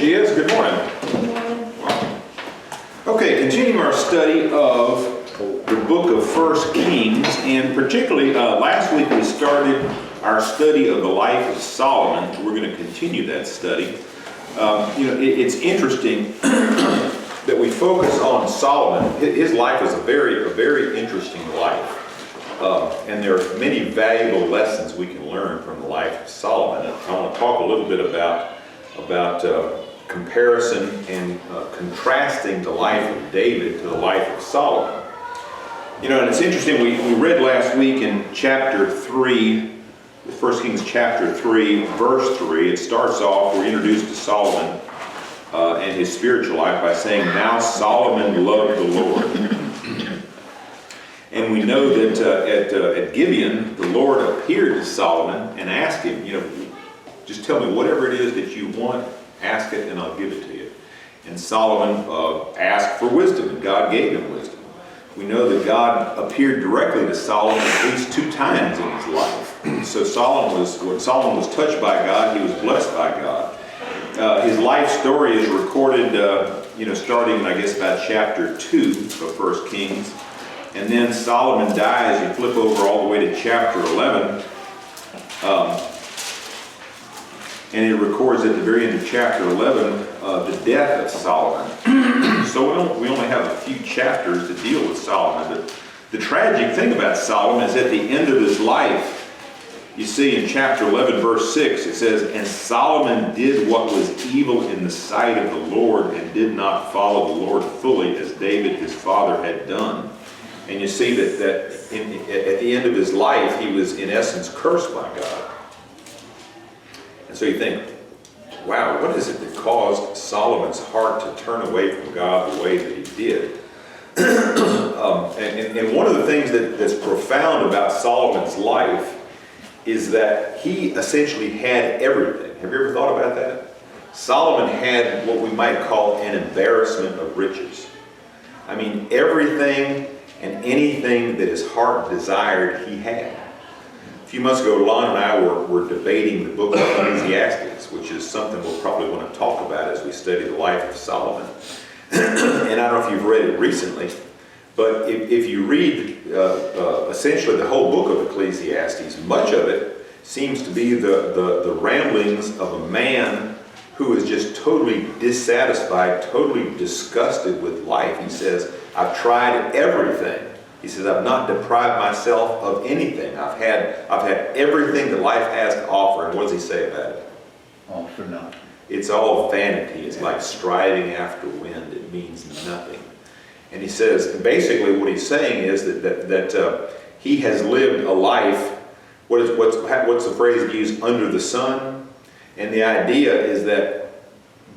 she is. Good morning. Okay, continuing our study of the book of 1 Kings, and particularly last week we started our study of the life of Solomon. We're going to continue that study. It's interesting that we focus on Solomon. His life is a very interesting life. And there are many valuable lessons we can learn from the life of Solomon. I want to talk a little bit about comparison and contrasting the life of David to the life of Solomon. And it's interesting, we read last week in chapter 3, 1 Kings chapter 3, verse 3, it starts off, we're introduced to Solomon and his spiritual life by saying, "Now Solomon loved the Lord." And we know that at Gibeon, the Lord appeared to Solomon and asked him, just tell me whatever it is that you want, ask it and I'll give it to you. And Solomon asked for wisdom, and God gave him wisdom. We know that God appeared directly to Solomon at least 2 times in his life. So when Solomon was touched by God, he was blessed by God. His life story is recorded, starting, I guess, about chapter 2 of 1 Kings. And then Solomon dies. You flip over all the way to chapter 11. And it records at the very end of chapter 11 the death of Solomon. So we only have a few chapters to deal with Solomon. But the tragic thing about Solomon is at the end of his life, you see in chapter 11, verse 6, it says, "And Solomon did what was evil in the sight of the Lord and did not follow the Lord fully as David his father had done." And you see that at the end of his life, he was in essence cursed by God. And so you think, wow, what is it that caused Solomon's heart to turn away from God the way that he did? And one of the things that's profound about Solomon's life is that he essentially had everything. Have you ever thought about that? Solomon had what we might call an embarrassment of riches. I mean, everything and anything that his heart desired, he had. A few months ago, Lon and I were debating the book of Ecclesiastes, which is something we'll probably want to talk about as we study the life of Solomon. And I don't know if you've read it recently, but if you read essentially the whole book of Ecclesiastes, much of it seems to be the ramblings of a man who is just totally dissatisfied, totally disgusted with life. He says, "I've tried everything." He says, "I've not deprived myself of anything. I've had everything that life has to offer." And what does he say about it? All for nothing. It's all vanity. It's like striving after wind. It means nothing. And he says, basically what he's saying is that he has lived a life, what's the phrase he used, under the sun? And the idea is that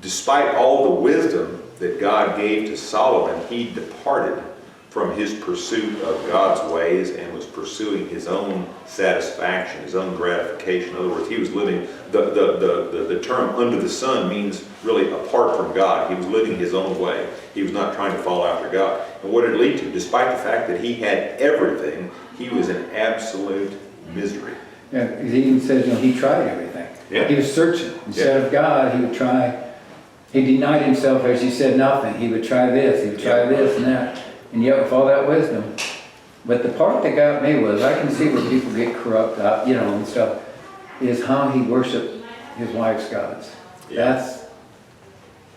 despite all the wisdom that God gave to Solomon, he departed from his pursuit of God's ways and was pursuing his own satisfaction, his own gratification. In other words, he was living, the term under the sun means really apart from God. He was living his own way. He was not trying to follow after God. And what did it lead to? Despite the fact that he had everything, he was in absolute misery. Yeah, he even says, he tried everything. Yeah. He was searching. Instead of God, he would try. He denied himself, as you said, nothing. He would try this, he would try this and that. And yet with all that wisdom. But the part that got me was, I can see where people get corrupt, and stuff, is how he worshiped his wife's gods. Yeah.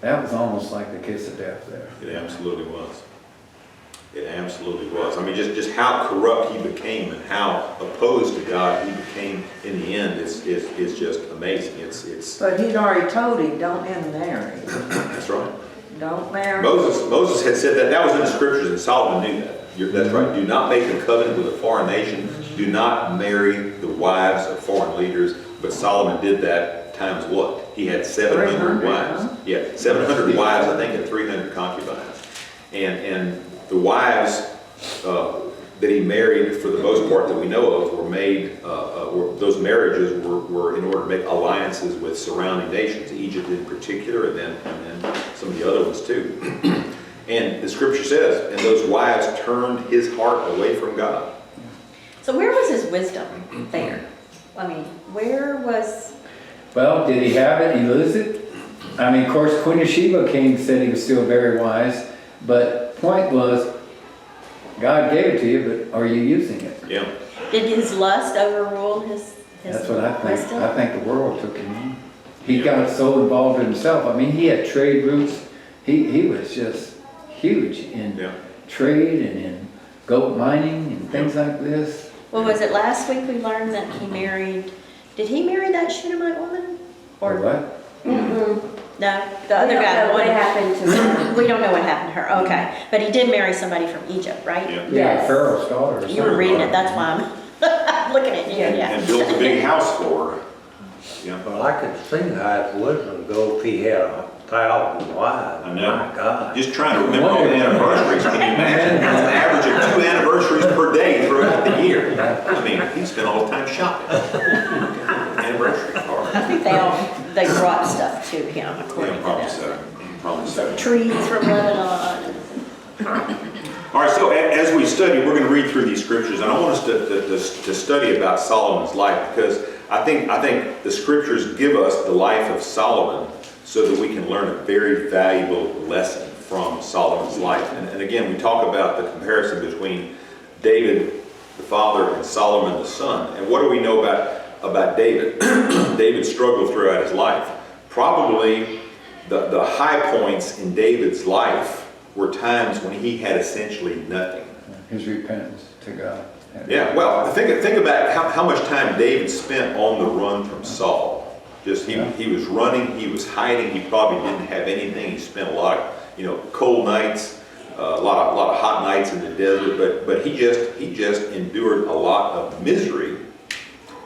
That was almost like the kiss of death there. It absolutely was. It absolutely was. I mean, just how corrupt he became and how opposed to God he became in the end is just amazing. It's. But he'd already told him, don't intermarry. That's right. Don't marry. Moses had said that. That was in the scriptures, and Solomon knew that. That's right. Do not make a covenant with a foreign nation. Do not marry the wives of foreign leaders. But Solomon did that times what? He had 700 wives. Huh? Yeah, 700 wives, I think, and 300 concubines. And the wives that he married, for the most part that we know of, were made, those marriages were in order to make alliances with surrounding nations, Egypt in particular, and then some of the other ones too. And the scripture says, and those wives turned his heart away from God. So where was his wisdom there? I mean, where was... Well, did he have it? He lose it? I mean, of course, Queen of Sheba King said he was still very wise, but point was, God gave it to you, but are you using it? Yeah. Did his lust overrule his That's what I think. wisdom? I think the world took him in. He got so involved in himself. I mean, he had trade routes. He was just huge in Yeah. trade and in gold mining and things like this. Well, was it last week we learned that he married, did he marry that Shunammite woman? Or what? No, the other guy. What happened to him? We don't know what happened to her, okay. But he did marry somebody from Egypt, right? Yeah. Yeah, Yes. Pharaoh's daughter. or You were something. reading it, that's why I'm looking at you, yeah. And built a big house for her. Yeah. Well, I could see how his wisdom go if he had 1,000 wives. I know. My God. Just trying to remember all the anniversaries. Can you imagine? That's an average of 2 anniversaries per day throughout the year. I mean, he spent all the time shopping. Anniversary card. I think they brought stuff to him according Yeah, to probably this. so. Probably so. Trees from Lebanon. All right, so as we study, we're going to read through these scriptures, and I want us to study about Solomon's life, because I think the scriptures give us the life of Solomon so that we can learn a very valuable lesson from Solomon's life. And again, we talk about the comparison between David, the father, and Solomon, the son. And what do we know about David? David struggled throughout his life. Probably the high points in David's life were times when he had essentially nothing. His repentance to God. Yeah, well, think about how much time David spent on the run from Saul. Just he was running, he was hiding, he probably didn't have anything. He spent a lot of cold nights, a lot of hot nights in the desert, but he just endured a lot of misery.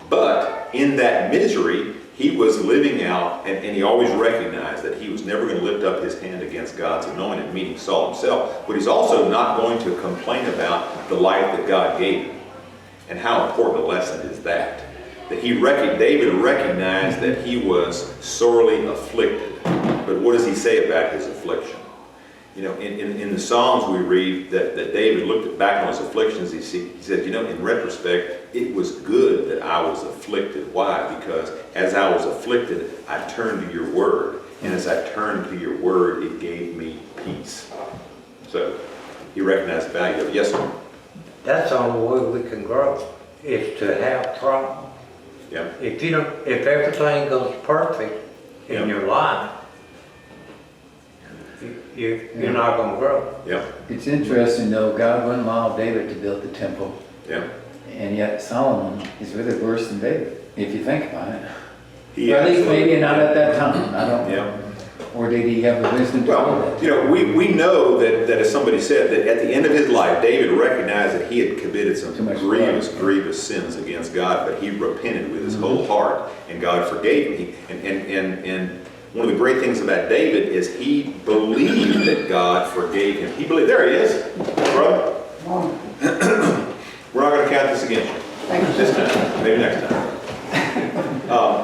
But in that misery, he was living out, and he always recognized that he was never going to lift up his hand against God's anointed, meaning Saul himself. But he's also not going to complain about the life that God gave him. And how important a lesson is that? That David recognized that he was sorely afflicted. But what does he say about his affliction? In the Psalms we read that David looked back on his afflictions. He said, in retrospect, it was good that I was afflicted. Why? Because as I was afflicted, I turned to your word. And as I turned to your word, it gave me peace. So he recognized the value of it. Yes, sir? That's the only way we can grow, is to have problems. Yeah. If everything goes perfect in your life, you're not going to grow. Yeah. It's interesting though, God wouldn't allow David to build the temple, Yeah. and yet Solomon is really worse than David, if you think about it. He Or at least absolutely- maybe not at that time, I don't know. Yeah. Or did he have the wisdom to do Well, that? we know that as somebody said, that at the end of his life, David recognized that he had committed some Too much grievous sins against God, but he repented with his whole heart, and God forgave him. And one of the great things about David is he believed that God forgave him. He believed. There he is, brother. We're not going to count this against you. This time, maybe next time.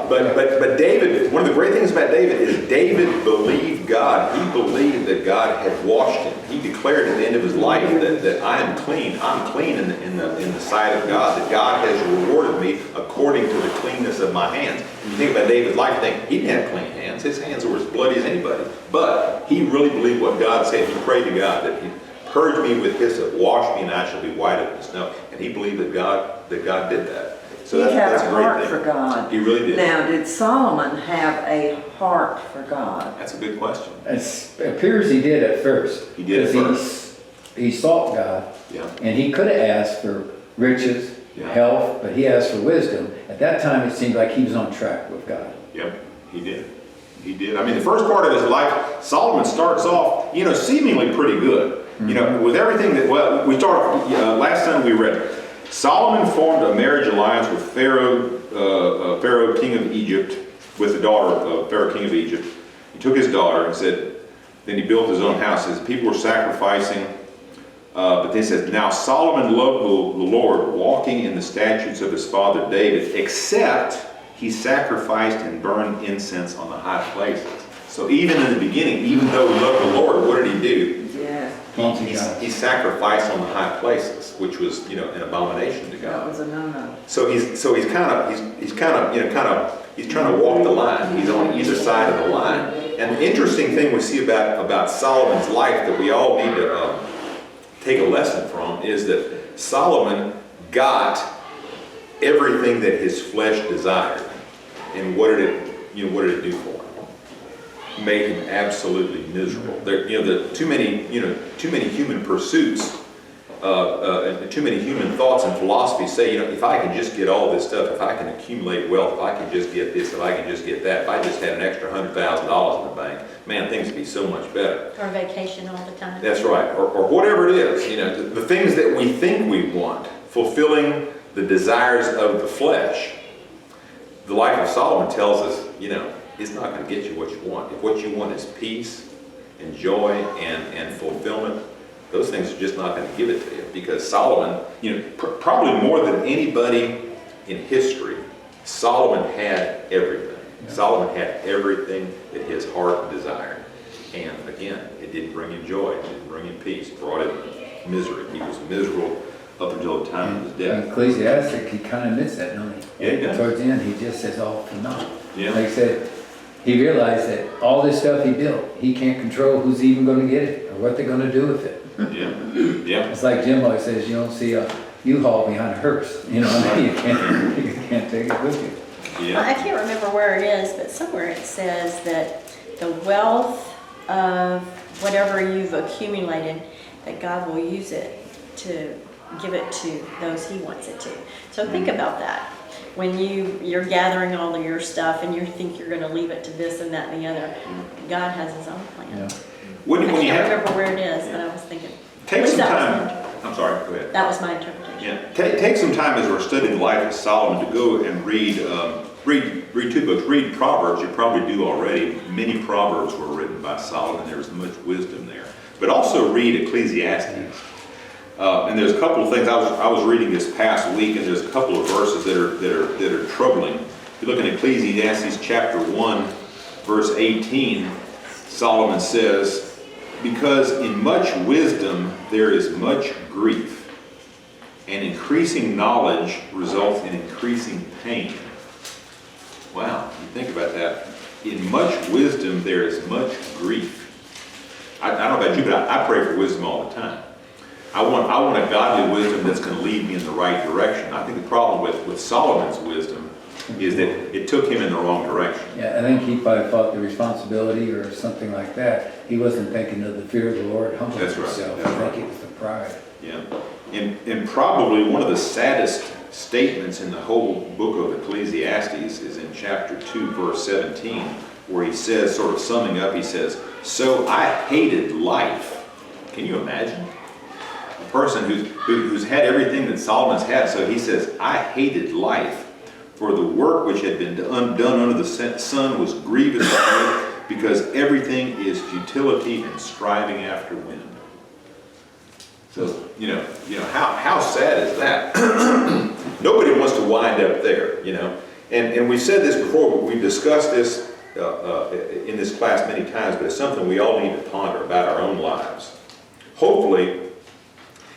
But David, one of the great things about David is David believed God. He believed that God had washed him. He declared at the end of his life that I am clean. I'm clean in the sight of God. That God has rewarded me according to the cleanness of my hands. When you think about David's life, you think he didn't have clean hands. His hands were as bloody as anybody. But he really believed what God said. He prayed to God that he purge me with hyssop, wash me, and I shall be whiter than snow. And he believed that God did that. So He had that's a a great heart thing. for God. He really did. Now, did Solomon have a heart for God? That's a good question. It appears he did at first. He did at Because he sought God, Yeah. and he could have asked for riches, Yeah. health, but he asked for wisdom. At that time, it seemed like he was on track with God. Yep, he did. He did. I mean, the first part of his life, Solomon starts off, seemingly pretty good. With everything that, we started, last time we read, Solomon formed a marriage alliance with Pharaoh, king of Egypt, with the daughter of Pharaoh, king of Egypt. He took his daughter and said, then he built his own house. His people were sacrificing, but they said, now Solomon loved the Lord, walking in the statutes of his father David, except he sacrificed and burned incense on the high places. So even in the beginning, even though he loved the Lord, what did he do? Yeah, He sacrificed on the high places, which was, an abomination to that God. was a no-no. So he's trying to walk the line. He's on either side of the line. And the interesting thing we see about Solomon's life that we all need to take a lesson from is that Solomon got everything that his flesh desired. And what did it do for him? Made him absolutely miserable. Too many human pursuits, too many human thoughts and philosophies say, if I can just get all this stuff, if I can accumulate wealth, if I can just get this, if I can just get that, if I just had an extra $100,000 in the bank, man, things would be so much better. Or vacation all the time. That's right, or whatever it is, the things that we think we want, fulfilling the desires of the flesh. The life of Solomon tells us, it's not going to get you what you want. If what you want is peace and joy and fulfillment, those things are just not going to give it to you. Because Solomon, probably more than anybody in history, Solomon had everything. Yeah. Solomon had everything that his heart desired. And again, it didn't bring him joy, it didn't bring him peace, it brought him misery. He was miserable up until the time of his death. Ecclesiastic, he kind of admits that, don't he? Yeah, he does. Towards the end, he just says all for naught. Yeah. Like I said, he realized that all this stuff he built, he can't control who's even going to get it or what they're going to do with it. Yeah. It's like Jim always says, you don't see a U-Haul behind a hearse. You can't take it with you. Yeah. I can't remember where it is, but somewhere it says that the wealth of whatever you've accumulated, that God will use it to give it to those he wants it to. So think about that. When you're gathering all of your stuff and you think you're going to leave it to this and that and the other, God has his own plan. Yeah. When I you can't have, remember where it is, but I was thinking. take at least some that was time. I'm sorry, go ahead. That was my interpretation. Yeah, take some time as we're studying the life of Solomon to go and read two books. Read Proverbs. You probably do already. Many Proverbs were written by Solomon. There's much wisdom there. But also read Ecclesiastes. And there's a couple of things I was reading this past week, and there's a couple of verses that are troubling. If you look in Ecclesiastes chapter 1, verse 18, Solomon says, "Because in much wisdom there is much grief, and increasing knowledge results in increasing pain." Wow, you think about that. In much wisdom there is much grief. I don't know about you, but I pray for wisdom all the time. I want a godly wisdom that's going to lead me in the right direction. I think the problem with Solomon's wisdom is that it took him in the wrong direction. Yeah, I think he probably thought the responsibility or something like that. He wasn't thinking of the fear of the Lord, humbling That's right. himself. That's I think right. it was the pride. Yeah, and probably one of the saddest statements in the whole book of Ecclesiastes is in chapter 2, verse 17, where he says, sort of summing up, he says, "So I hated life." Can you imagine? A person who's had everything that Solomon's had, so he says, "I hated life, for the work which had been done under the sun was grievous to me, because everything is futility and striving after wind." So, how sad is that? Nobody wants to wind up there, And we've said this before, but we've discussed this in this class many times, but it's something we all need to ponder about our own lives. Hopefully,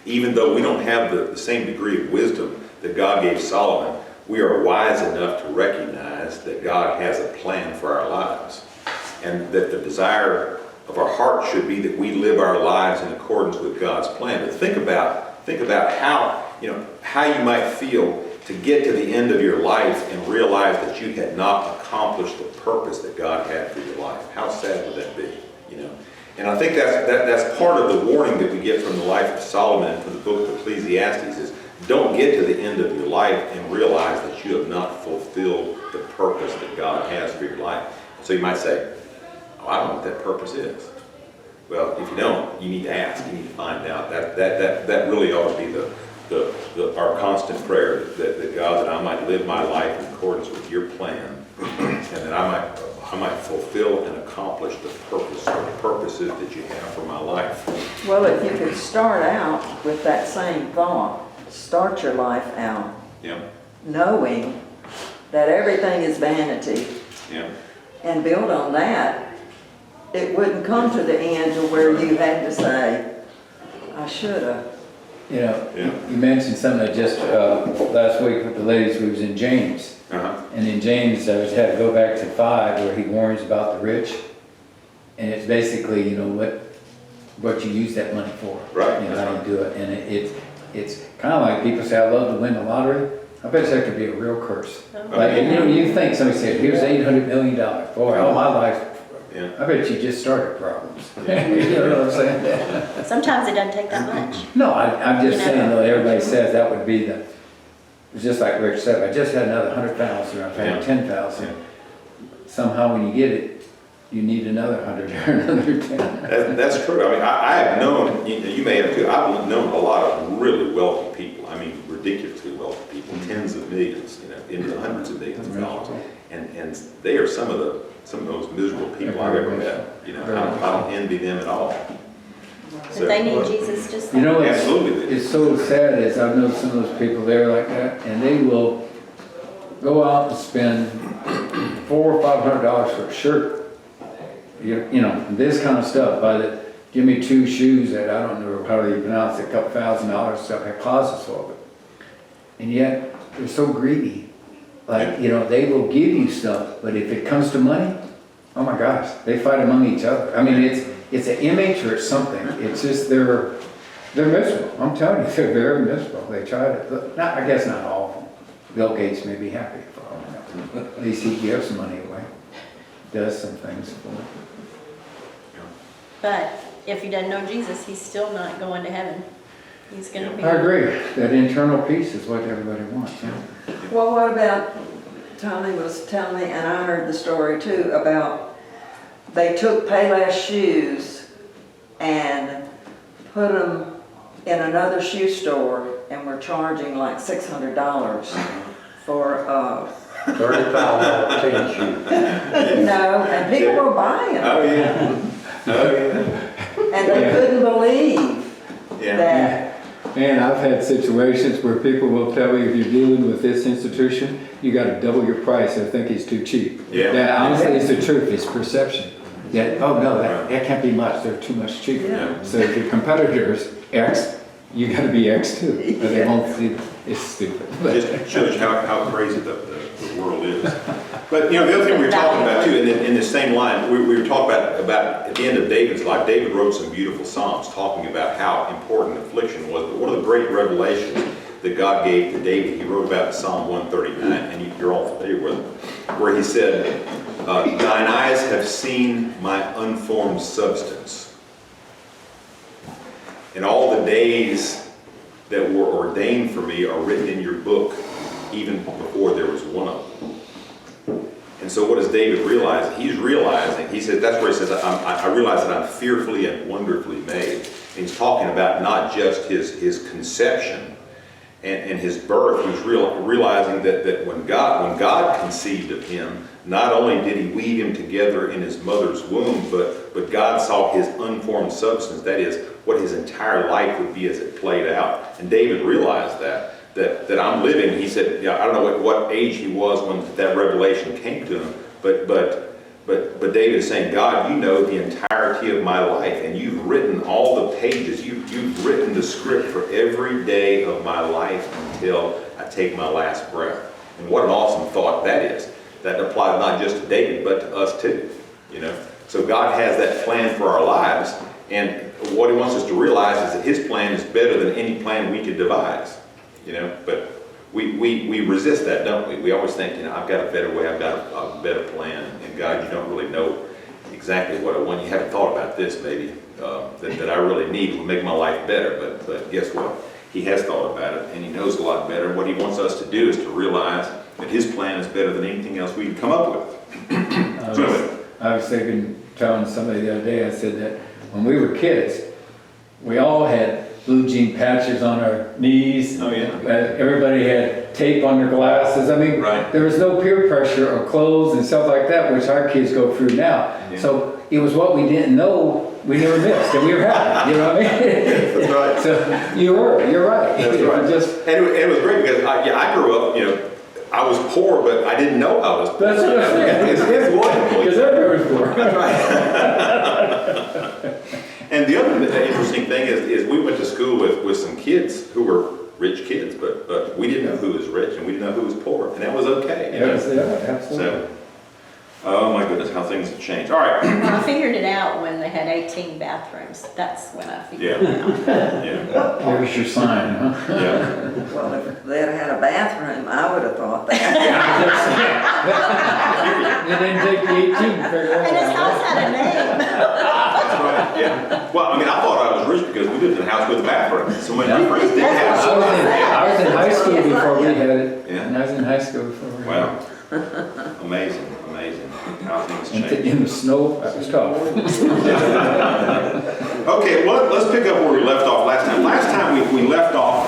even though we don't have the same degree of wisdom that God gave Solomon, we are wise enough to recognize that God has a plan for our lives, and that the desire of our heart should be that we live our lives in accordance with God's plan. But think about how you might feel to get to the end of your life and realize that you had not accomplished the purpose that God had for your life. How sad would that be? And I think that's part of the warning that we get from the life of Solomon and from the book of Ecclesiastes is, don't get to the end of your life and realize that you have not fulfilled the purpose that God has for your life. So you might say, "Oh, I don't know what that purpose is." Well, if you don't, you need to ask. You need to find out. That really ought to be our constant prayer, that God, that I might live my life in accordance with your plan, and that I might fulfill and accomplish the purposes that you have for my life. Well, if you could start out with that same thought, start your life out Yeah, knowing that everything is vanity, yeah, and build on that, it wouldn't come to the end to where you had to say, "I should have." Yeah. You mentioned something that just last week with the ladies, we was in James. uh-huh, And in James, I had to go back to 5 where he warns about the rich. And it's basically, you know, what you use that money for. Right, You know, that's how right. you do it, and it's kind of like people say, I love to win the lottery. I bet that could be a real curse. Oh. Like, you know, you think somebody said, here's $800 million. Boy, all my life, Yeah. I bet you just started problems. You know what I'm saying? Sometimes it doesn't take that much. No, I'm just You saying, know. though, everybody says that would be the, it's just like Rich said, I just had another 100,000, or I've had Yeah. 10,000. Yeah. Somehow when you get it, you need another 100 or another 10. That's true. I mean, I have known, you may have too, I've known a lot of really wealthy people. I mean, ridiculously wealthy people, tens of millions, you know, into the hundreds of millions of dollars. And they are some of the most miserable people I've ever met. You know, I don't envy them at all. But they need Jesus just You know, Absolutely. it's so sad is I've known some of those people there like that, and they will go out and spend $400 or $500 for a shirt. You know, this kind of stuff. Give me 2 shoes that I don't know how you pronounce it, a couple $1,000 stuff, have closets full of it. And yet they're so greedy. Like, you know, they will give you stuff, but if it comes to money, oh my gosh, they fight among each other. I mean, it's an image or it's something. It's just they're miserable. I'm telling you, they're very miserable. They try to, I guess not all of them. Bill Gates may be happy for all of them. At least he gives some money away, does some things for them. But if he doesn't know Jesus, he's still not going to heaven. He's going to be. I agree. That internal peace is what everybody wants. Yeah. Well, what about, Tommy was telling me, and I heard the story too, about they took Payless shoes and put them in another shoe store and were charging like $600 for, $30,000 tennis shoes. and people were buying them. Oh, yeah. Oh, yeah. And they couldn't believe Yeah. that. And I've had situations where people will tell me if you're dealing with this institution, you got to double your price. They think it's too cheap. Yeah. That honestly is the truth. It's perception. Yeah. Oh no, that can't be much. They're too much cheaper. Yeah. So if your competitor's X, you got to be X too. But they won't see. It's stupid. But Just shows you how crazy the world is. But, you know, the other thing we were talking about too, in the same line, we were talking about at the end of David's life, David wrote some beautiful Psalms talking about how important affliction was. But one of the great revelations that God gave to David, he wrote about in Psalm 139, and you're all familiar with it, where he said, thine eyes have seen my unformed substance. And all the days that were ordained for me are written in your book, even before there was one of them. And so what does David realize? He's realizing, he says, that's where he says, I realize that I'm fearfully and wonderfully made. And he's talking about not just his conception and his birth. He's realizing that when God conceived of him, not only did he weave him together in his mother's womb, but God saw his unformed substance, that is, what his entire life would be as it played out. And David realized that I'm living. He said, I don't know what age he was when that revelation came to him, but David is saying, God, you know the entirety of my life, and you've written all the pages. You've written the script for every day of my life until I take my last breath. And what an awesome thought that is. That applies not just to David, but to us too. You know, so God has that plan for our lives, and what he wants us to realize is that his plan is better than any plan we could devise. You know, but we resist that, don't we? We always think, I've got a better way, I've got a better plan. And God, you don't really know exactly what I want. You haven't thought about this maybe, that I really need will make my life better. But guess what? He has thought about it, and he knows a lot better. What he wants us to do is to realize that his plan is better than anything else we can come up with. I was telling somebody the other day, I said that when we were kids, we all had blue jean patches on our knees. Oh, yeah. Everybody had tape on their glasses. I mean, Right. there was no peer pressure or clothes and stuff like that, which our kids go through now. Yeah. So it was what we didn't know we never missed, and we were happy, you know what I mean? That's right. So you're right. That's It right. was And it was great because I grew up, I was poor, but I didn't know I was poor. That's what I'm saying. It's wonderful. Because everybody was poor. That's right. And the other interesting thing is we went to school with some kids who were rich kids, but we didn't know who was rich and we didn't know who was poor, and that was okay. Yeah, absolutely. So, Oh my goodness, how things have changed. All right. Well, I figured it out when they had 18 bathrooms. That's when I figured it out. Yeah, There's your sign, huh? yeah. Well, if they'd had a bathroom, I would have thought that. It didn't take the 18 to figure And his it house out. had a name. That's right, yeah. Well, I mean, I thought I was rich because we lived in a house with a bathroom. So when my friends didn't have I was in high school before we had it. Yeah. And I was in high school before we had it. Wow. Amazing, amazing how things In change. in the snow, that was tough. Okay, well, let's pick up where we left off last time. Last time we left off,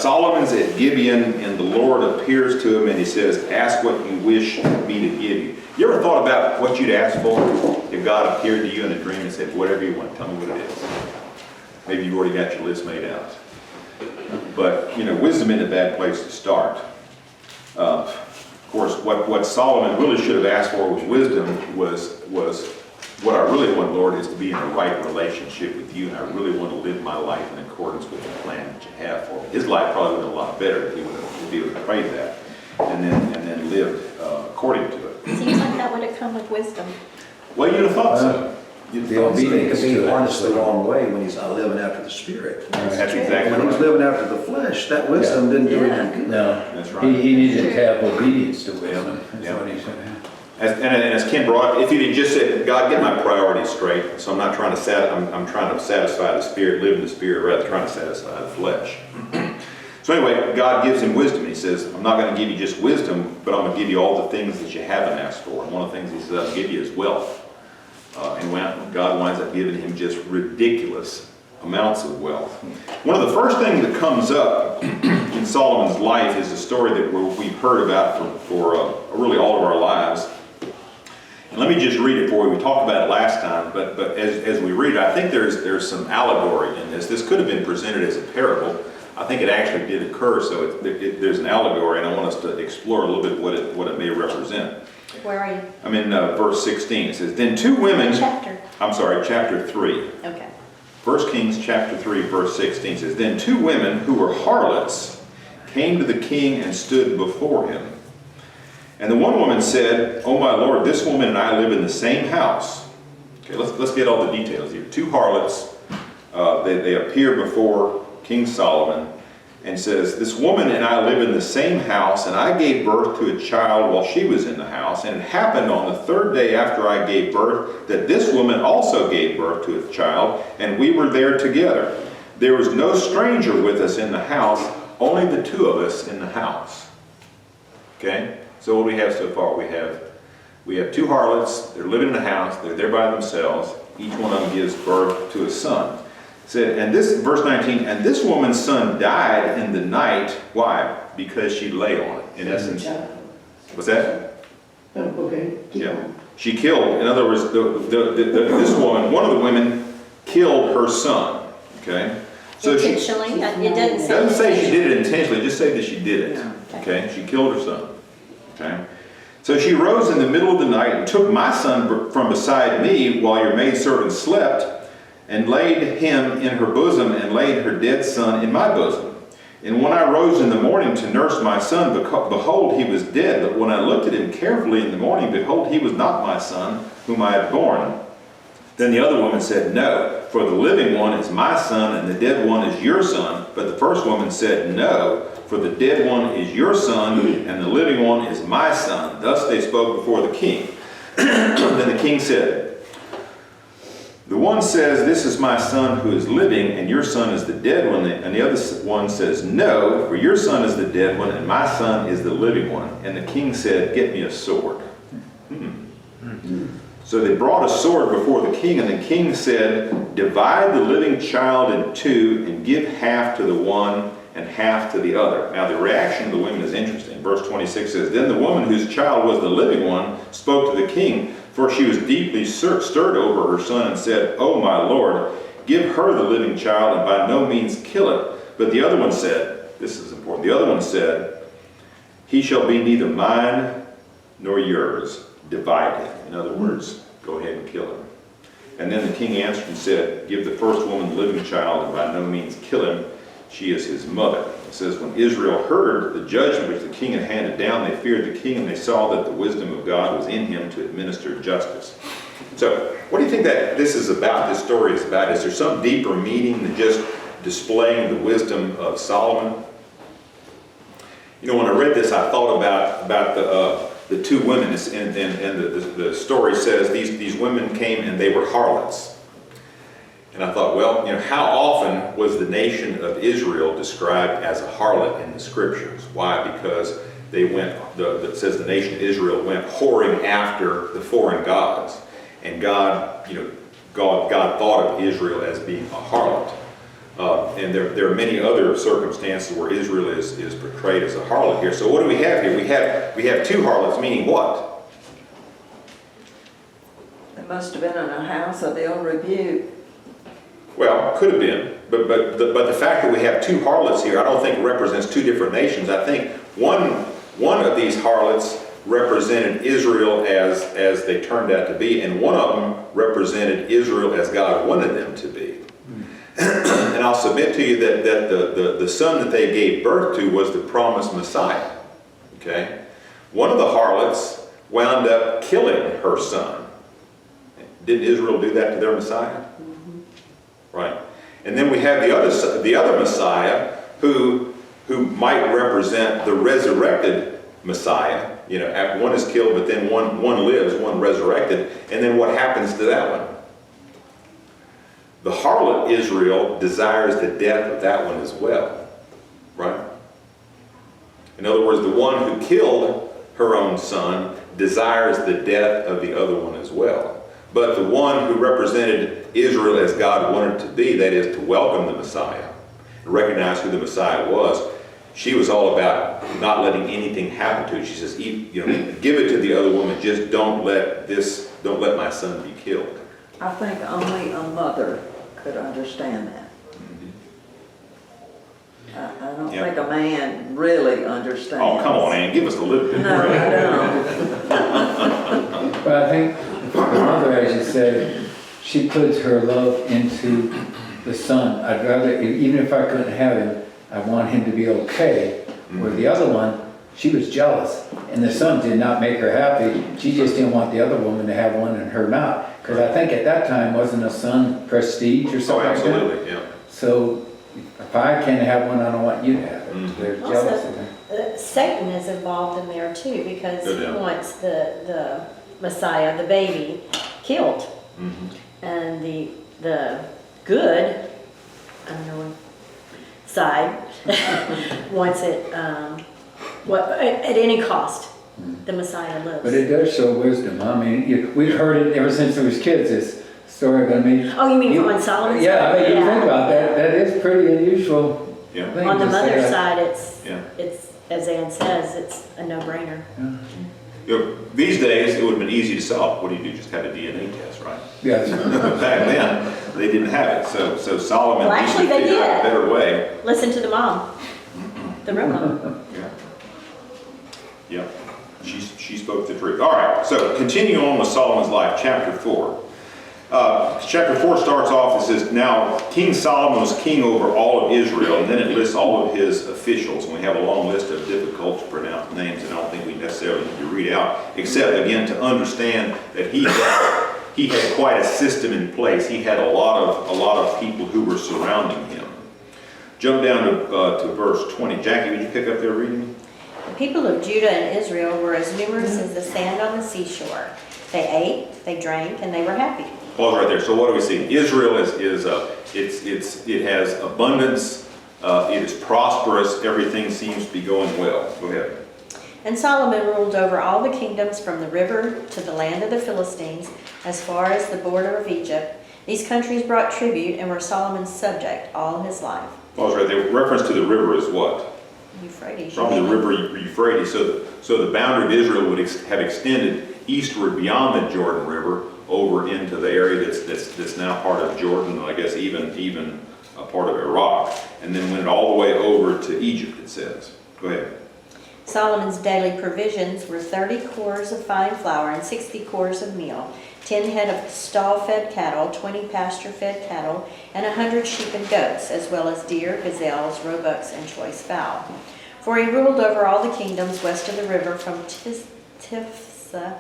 Solomon's at Gibeon, and the Lord appears to him and he says, ask what you wish me to give you. You ever thought about what you'd ask for if God appeared to you in a dream and said, whatever you want, tell me what it is? Maybe you've already got your list made out. But, you know, wisdom isn't a bad place to start. Of course, what Solomon really should have asked for was wisdom, was what I really want, Lord, is to be in a right relationship with you, and I really want to live my life in accordance with the plan that you have for me. His life probably would have been a lot better if he would have prayed that and then lived according to it. Seems like that would have come with wisdom. Well, you'd have thought so. You'd The have thought so. obedience. Because he harnessed the wrong way when he's not living after the spirit. That's exactly When he was right. living after the flesh, that wisdom didn't do Yeah. anything good. No, That's right. he needed to have obedience to wisdom, Yeah. that's what he said. And as Ken brought, if he had just said, God, get my priorities straight, so I'm not trying to I'm trying to satisfy the spirit, live in the spirit, rather than trying to satisfy the flesh. So anyway, God gives him wisdom. He says, I'm not going to give you just wisdom, but I'm going to give you all the things that you haven't asked for. And one of the things he says, I'll give you is wealth. And God winds up giving him just ridiculous amounts of wealth. One of the first things that comes up in Solomon's life is a story that we've heard about for really all of our lives. And let me just read it for you. We talked about it last time, but as we read it, I think there's some allegory in this. This could have been presented as a parable. I think it actually did occur, so there's an allegory, and I want us to explore a little bit what it may represent. Where are you? I'm in verse 16. It says, then two women... Chapter. I'm sorry, chapter 3. Okay. 1 Kings chapter 3, verse 16 says, then two women who were harlots came to the king and stood before him. And the one woman said, oh my lord, this woman and I live in the same house. Okay, let's get all the details here. Two harlots, they appear before King Solomon and says, this woman and I live in the same house, and I gave birth to a child while she was in the house. And it happened on the third day after I gave birth that this woman also gave birth to a child, and we were there together. There was no stranger with us in the house, only the two of us in the house. Okay? So what do we have so far? We have two harlots, they're living in a house, they're there by themselves. Each one of them gives birth to a son. Said, and this, verse 19, and this woman's son died in the night. Why? Because she lay on it. In essence, what's that? Okay. Yeah. She killed, in other words, this woman, one of the women, killed her son. Okay? So she Intentionally? It doesn't say. doesn't say she did it intentionally, just say that she did it. Yeah. Okay? She killed her son. Okay? So she rose in the middle of the night and took my son from beside me while your maidservant slept, and laid him in her bosom, and laid her dead son in my bosom. And when I rose in the morning to nurse my son, behold, he was dead. But when I looked at him carefully in the morning, behold, he was not my son, whom I had born. Then the other woman said, no, for the living one is my son, and the dead one is your son. But the first woman said, no, for the dead one is your son, and the living one is my son. Thus they spoke before the king. Then the king said, the one says, this is my son who is living, and your son is the dead one. And the other one says, no, for your son is the dead one, and my son is the living one. And the king said, get me a sword. So they brought a sword before the king, and the king said, divide the living child in two, and give half to the one and half to the other. Now the reaction of the women is interesting. Verse 26 says, then the woman whose child was the living one spoke to the king, for she was deeply stirred over her son, and said, oh my lord, give her the living child, and by no means kill it. But the other one said, this is important, the other one said, he shall be neither mine nor yours. Divide him. In other words, go ahead and kill him. And then the king answered and said, give the first woman the living child, and by no means kill him. She is his mother. It says, when Israel heard the judgment which the king had handed down, they feared the king, and they saw that the wisdom of God was in him to administer justice. So, what do you think that this is about, this story is about? Is there some deeper meaning than just displaying the wisdom of Solomon? You know, when I read this, I thought about the two women, and the story says these women came and they were harlots. And I thought, well, you know, how often was the nation of Israel described as a harlot in the scriptures? Why? Because they went, it says the nation of Israel went whoring after the foreign gods. And God, you know, God thought of Israel as being a harlot. And there are many other circumstances where Israel is portrayed as a harlot here. So what do we have here? We have two harlots, meaning what? They must have been in a house of ill repute. Well, could have been, but the fact that we have two harlots here, I don't think represents two different nations. I think one of these harlots represented Israel as they turned out to be, and one of them represented Israel as God wanted them to be. And I'll submit to you that the son that they gave birth to was the promised Messiah. Okay? One of the harlots wound up killing her son. Didn't Israel do that to their Messiah? Right. And then we have the other Messiah who might represent the resurrected Messiah. You know, one is killed, but then one lives, one resurrected. And then what happens to that one? The harlot Israel desires the death of that one as well. Right? In other words, the one who killed her own son desires the death of the other one as well. But the one who represented Israel as God wanted to be, that is, to welcome the Messiah, and recognize who the Messiah was, she was all about not letting anything happen to it. She says, you know, give it to the other woman, just don't let my son be killed. I think only a mother could understand that. I don't think a man really understands. Oh, come on, Ann, give us a little bit. No, I don't. But I think the mother, as you said, she puts her love into the son. I'd rather, even if I couldn't have him, I want him to be okay. Where the other one, she was jealous, and the son did not make her happy. She just didn't want the other woman to have one and her not. Because I think at that time, wasn't a son prestige or something like that? Absolutely, yeah. So if I can't have one, I don't want you to have it. They're jealous of it. Satan is involved in there too, because No he doubt. wants the Messiah, the baby, killed. And the good, I don't know, side wants it at any cost. The Messiah lives. But it does show wisdom. I mean, we've heard it ever since we was kids, this story about me. Oh, you mean on Solomon's Yeah, I side? mean, you think about that, that is pretty unusual Yeah. thing On the to say. mother's side, Yeah. it's, as Ann says, it's a no-brainer. You know, these days, it would have been easy to solve. What do? Just have a DNA test, right? Yes. Back then, they didn't have it. So Solomon Well, actually, they figured out a did. better way. Listen to the mom, the real mom. Yeah. She spoke the truth. All right, so continuing on with Solomon's life, chapter 4. Chapter 4 starts off, it says, now King Solomon was king over all of Israel, and then it lists all of his officials. And we have a long list of difficult to pronounce names that I don't think we necessarily need to read out, except, again, to understand that he had quite a system in place. He had a lot of people who were surrounding him. Jump down to verse 20. Jackie, would you pick up there reading? The people of Judah and Israel were as numerous as the sand on the seashore. They ate, they drank, and they were happy. Pause right there. So what do we see? Israel it has abundance. It is prosperous. Everything seems to be going well. Go ahead. And Solomon ruled over all the kingdoms from the river to the land of the Philistines, as far as the border of Egypt. These countries brought tribute and were Solomon's subject all his life. Pause right there. Reference to the river is what? Euphrates. From the river Euphrates. So the boundary of Israel would have extended eastward beyond the Jordan River over into the area that's now part of Jordan, I guess even a part of Iraq, and then went all the way over to Egypt, it says. Go ahead. Solomon's daily provisions were 30 cores of fine flour and 60 cores of meal, 10 head of stall-fed cattle, 20 pasture-fed cattle, and 100 sheep and goats, as well as deer, gazelles, roebucks, and choice fowl. For he ruled over all the kingdoms west of the river from Tifsa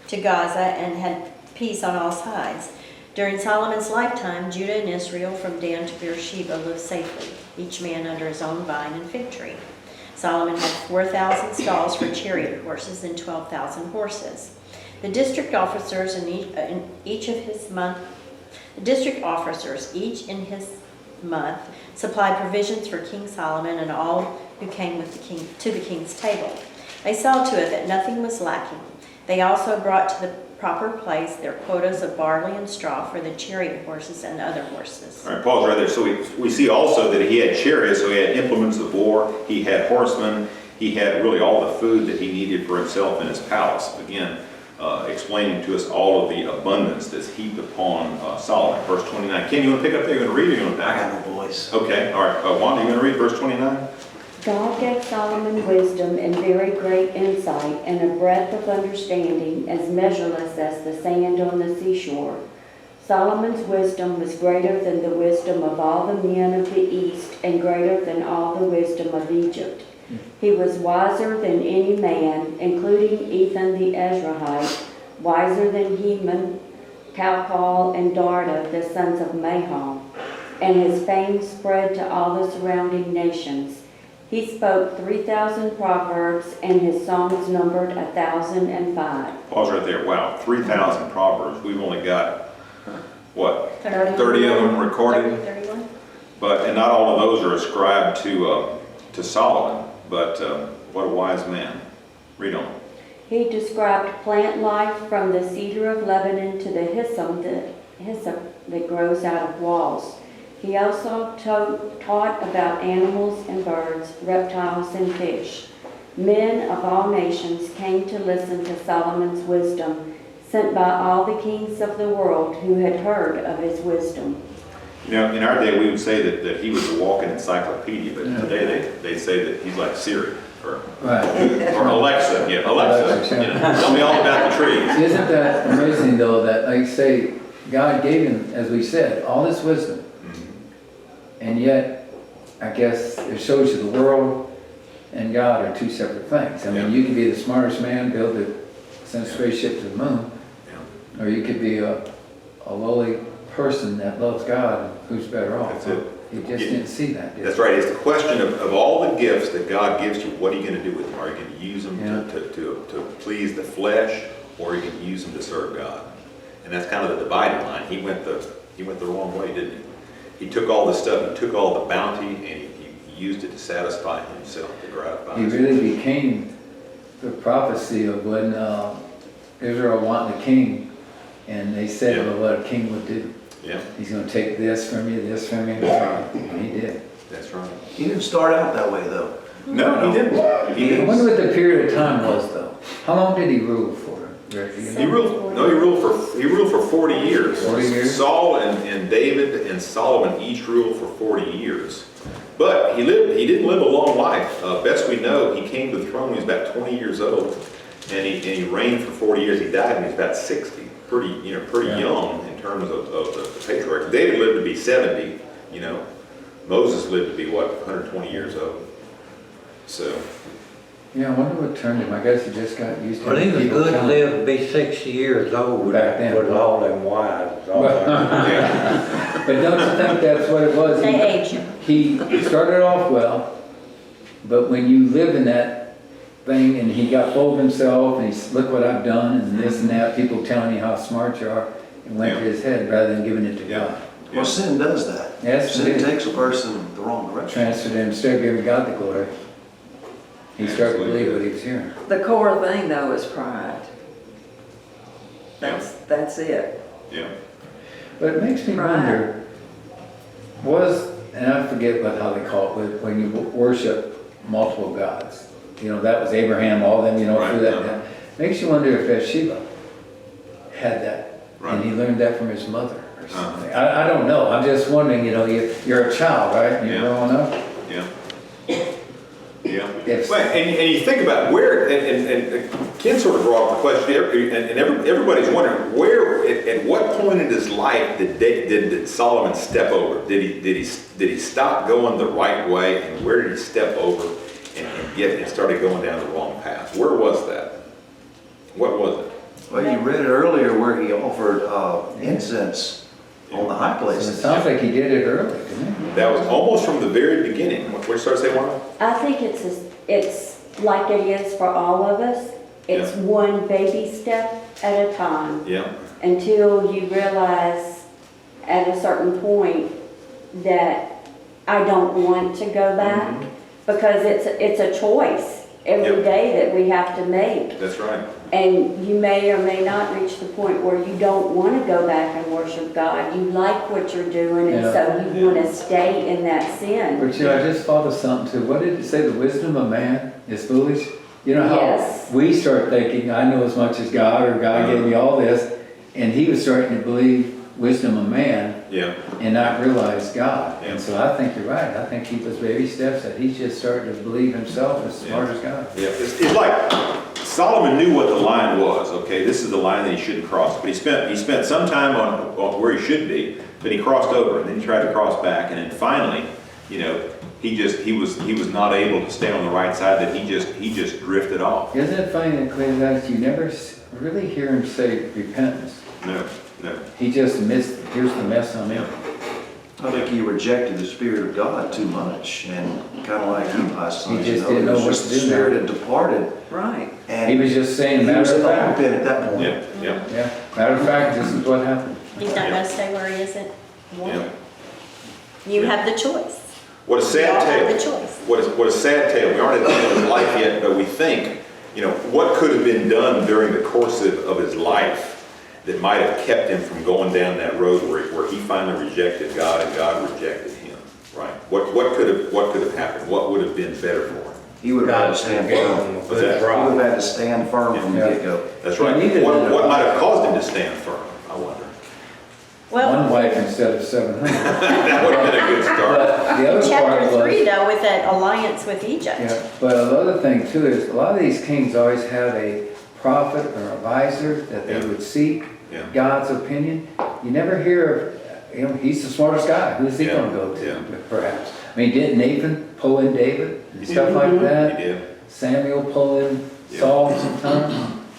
to Gaza, and had peace on all sides. During Solomon's lifetime, Judah and Israel from Dan to Beersheba lived safely, each man under his own vine and fig tree. Solomon had 4,000 stalls for chariot horses and 12,000 horses. The district officers each in his month supplied provisions for King Solomon and all who came with the king to the king's table. They saw to it that nothing was lacking. They also brought to the proper place their quotas of barley and straw for the chariot horses and other horses. All right, pause right there. So we see also that he had chariots, so he had implements of war, he had horsemen, he had really all the food that he needed for himself in his palace. Again, explaining to us all of the abundance that's heaped upon Solomon. Verse 29. Ken, you want to pick up there? You want to read it? You want to I back? got no voice. Okay, all right. Wanda, you want to read verse 29? God gave Solomon wisdom and very great insight, and a breadth of understanding as measureless as the sand on the seashore. Solomon's wisdom was greater than the wisdom of all the men of the east, and greater than all the wisdom of Egypt. He was wiser than any man, including Ethan the Ezrahite, wiser than Heman, Calcol, and Darda, the sons of Maham, and his fame spread to all the surrounding nations. He spoke 3,000 proverbs, and his songs numbered 1,005. Pause right there. Wow, 3,000 proverbs. We've only got, what, 30 30 of them recorded? 31? And not all of those are ascribed to Solomon, but what a wise man. Read on. He described plant life from the cedar of Lebanon to the hyssop that grows out of walls. He also taught about animals and birds, reptiles and fish. Men of all nations came to listen to Solomon's wisdom, sent by all the kings of the world who had heard of his wisdom. You know, in our day we would say that he was a walking encyclopedia, but today they say that he's like Siri or Alexa. Yeah, Alexa. You know, tell me all about the trees. Isn't that amazing though, that like say, God gave him, as we said, all this wisdom. And yet, I guess it shows you the world and God are two separate things. I mean, you could be the smartest man, send a spaceship to the moon, or you could be a lowly person that loves God, and who's better off? That's it. You just didn't see that, did you? That's right. It's the question of all the gifts that God gives you, what are you going to do with them? Are you going to use them to please the flesh, or are you going to use them to serve God? And that's kind of the dividing line. He went the wrong way, didn't he? He took all the stuff, he took all the bounty, and he used it to satisfy himself, to gratify He himself. really became the prophecy of when Israel wanted a king, and they said what a king would do. Yeah, He's going to take this from you, and he did. that's right. He didn't start out that way, though. No, he didn't. He I didn't. wonder what the period of time was, though. How long did he rule for? Rick, do you know? He ruled for 40 years. 40 years? Saul and David and Solomon each ruled for 40 years. But he didn't live a long life. Best we know, he came to the throne when he was about 20 years old, and he reigned for 40 years. He died when he was about 60. Pretty young in terms of the patriarch. David lived to be 70, you know. Moses lived to be, 120 years old. So, Yeah, I wonder what turned him. I guess he just got used to But he was people good to telling live to be 60 years old Back then. with all them wives. All Well, that. yeah. But don't you think that's what it was? They age him. He started off well, but when you live in that thing and he got full of himself and he's, look what I've done and this and that, people telling you how smart you are, it went to his head rather than giving it to God. Well, sin does that. Yes, Sin it is. takes a person the wrong direction. Transferred him, instead of giving God the glory. He started to believe what he was hearing. The core thing though is pride. That's it. Yeah. But it makes me wonder, and I forget how they call it, when you worship multiple gods. You know, that was Abraham, all them, Right, through that. yeah. Makes you wonder if Bathsheba had that. Right. And he learned that from his mother or something. I don't know, I'm just wondering, you're a child, right? And you're Yeah. growing up. Yeah. Yeah. Yes. Well, and you think about where, and Ken sort of brought up the question, and everybody's wondering, where, at what point in his life did Solomon step over? Did he stop going the right way, and where did he step over and started going down the wrong path? Where was that? What was it? Well, you read it earlier where he offered incense on the high So it places. sounds like he did it early, didn't he? That was almost from the very beginning. What did you start to say, Marla? I think it's like it is for all of us. It's Yeah. one baby step at a time Yeah, until you realize at a certain point that I don't want to go back because it's a choice every Yep. day that we have to make. that's right. And you may or may not reach the point where you don't want to go back and worship God. You like what you're doing, and Yeah. so you want to stay in that sin. But I just thought of something too. What did it say? The wisdom of man is foolish? You know how Yes. we start thinking, I know as much as God, or God gave me all this, and he was starting to believe wisdom of man Yeah, and not realize God. Yeah. And so I think you're right. I think he was baby steps that he's just starting to believe himself as smart as God. yeah. It's like Solomon knew what the line was. Okay, this is the line that he shouldn't cross. But he spent some time on where he should be, but he crossed over, and then he tried to cross back, and then finally, you know, he was not able to stay on the right side. That he just drifted off. Isn't it funny that Ecclesiastes, you never really hear him say repentance. No, no. He just missed, here's the mess I'm in. I think he rejected the Spirit of God too much, and kind of like Eli's sons, He just didn't know it was what just to the do now. Spirit had departed, Right. and He was just saying, he matter was of in the fact. pit at that point. Yeah, yeah, Yeah, matter of fact, this is what happened. He's not gonna stay where he isn't. yeah. You have the choice. What a We all sad have the tale. choice. What a sad tale. We aren't at the end of his life yet, but we think, you know, what could have been done during the course of his life that might have kept him from going down that road where he finally rejected God and God rejected him, right? What could have happened? What would have been better for him? He would have had to stand firm. What's that? He would have had to stand firm from the Yeah. get-go. That's right. He needed What to- might have caused him to stand firm, I wonder. Well, One wife instead of 700. That would have been a good start. But the other part chapter 3 was, though, with that alliance with Egypt. yeah, but another thing too is, a lot of these kings always had a prophet or advisor that they Yeah. would seek Yeah. God's opinion. You never hear of, he's the smartest guy, who's he Yeah, gonna go to, yeah. perhaps? I mean, didn't Nathan pull in David and He stuff did. like He that? did. Samuel pull in Yeah. Saul sometimes?